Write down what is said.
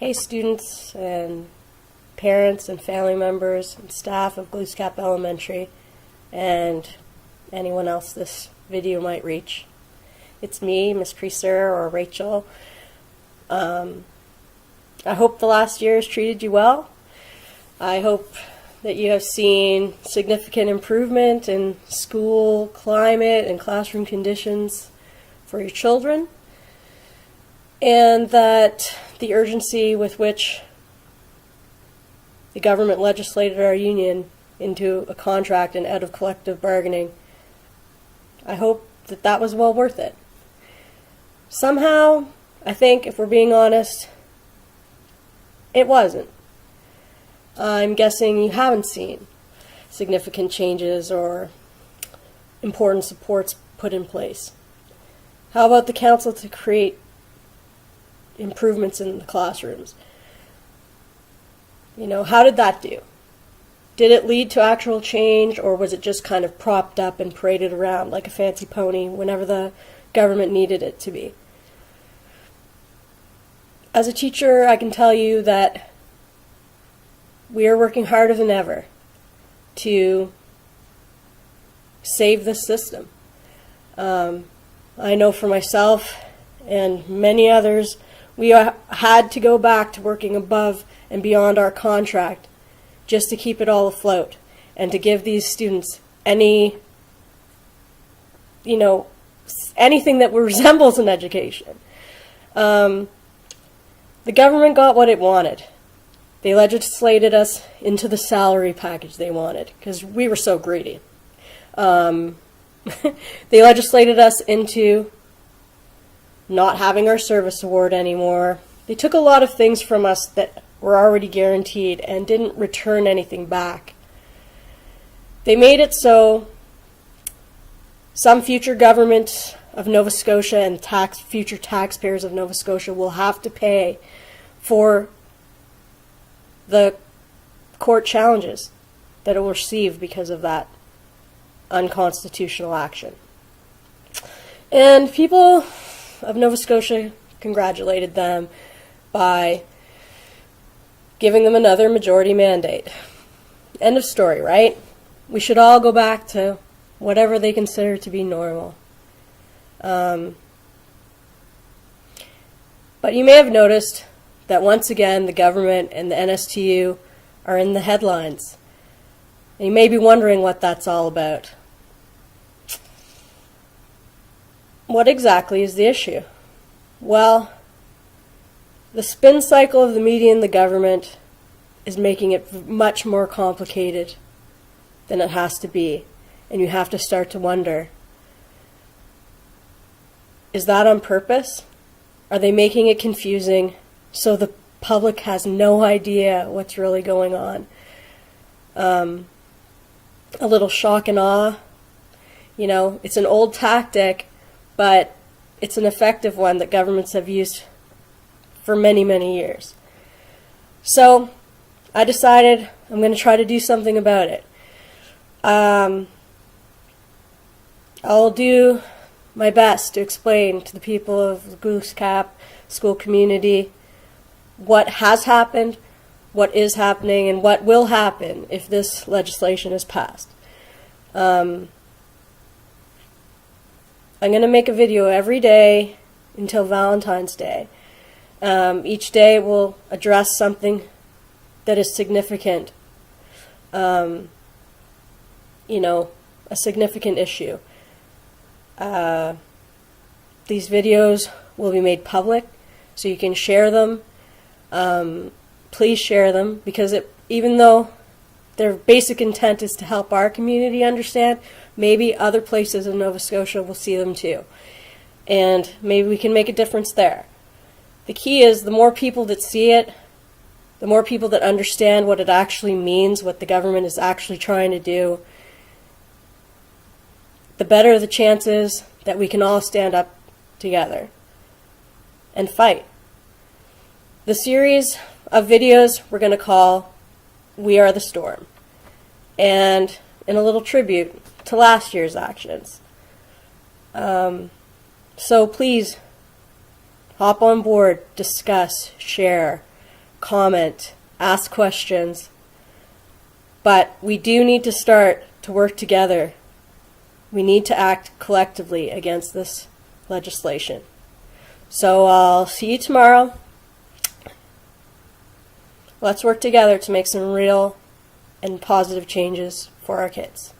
Hey students and parents and family members and staff of Glooscap Elementary and anyone else this video might reach. It's me, Miss Creaser or Rachel. I hope the last year has treated you well. I hope that you have seen significant improvement in school climate and classroom conditions for your children, and that the urgency with which the government legislated our union into a contract and out of collective bargaining, I hope that that was well worth it. Somehow, I think, if we're being honest, it wasn't. I'm guessing you haven't seen significant changes or important supports put in place. How about the council to create improvements in the classrooms? You know, how did that do? Did it lead to actual change, or was it just kind of propped up and paraded around like a fancy pony whenever the government needed it to be? As a teacher, I can tell you that we are working harder than ever to save this system. I know for myself and many others, we had to go back to working above and beyond our contract just to keep it all afloat and to give these students anything that resembles an education. The government got what it wanted. They legislated us into the salary package they wanted because we were so greedy. They legislated us into not having our service award anymore. They took a lot of things from us that were already guaranteed and didn't return anything back. They made it so some future government of Nova Scotia and future taxpayers of Nova Scotia will have to pay for the court challenges that it will receive because of that unconstitutional action. And people of Nova Scotia congratulated them by giving them another majority mandate. End of story, right? We should all go back to whatever they consider to be normal. But you may have noticed that once again the government and the NSTU are in the headlines. And you may be wondering what that's all about. What exactly is the issue? Well, the spin cycle of the media and the government is making it much more complicated than it has to be. And you have to start to wonder, is that on purpose? Are they making it confusing so the public has no idea what's really going on? A little shock and awe. You know, it's an old tactic, but it's an effective one that governments have used for many, many years. So I decided I'm going to try to do something about it. I'll do my best to explain to the people of the Glooscap school community what has happened, what is happening, and what will happen if this legislation is passed. I'm going to make a video every day until Valentine's Day. Each day will address something that is significant, a significant issue. These videos will be made public, so you can share them. Please share them, because even though their basic intent is to help our community understand, maybe other places in Nova Scotia will see them too. And maybe we can make a difference there. The key is the more people that see it, the more people that understand what it actually means, what the government is actually trying to do, the better the chances that we can all stand up together and fight. The series of videos we're going to call We Are the Storm, and in a little tribute to last year's actions. So please hop on board, discuss, share. comment, ask questions, but we do need to start to work together. We need to act collectively against this legislation. So I'll see you tomorrow. Let's work together to make some real and positive changes for our kids.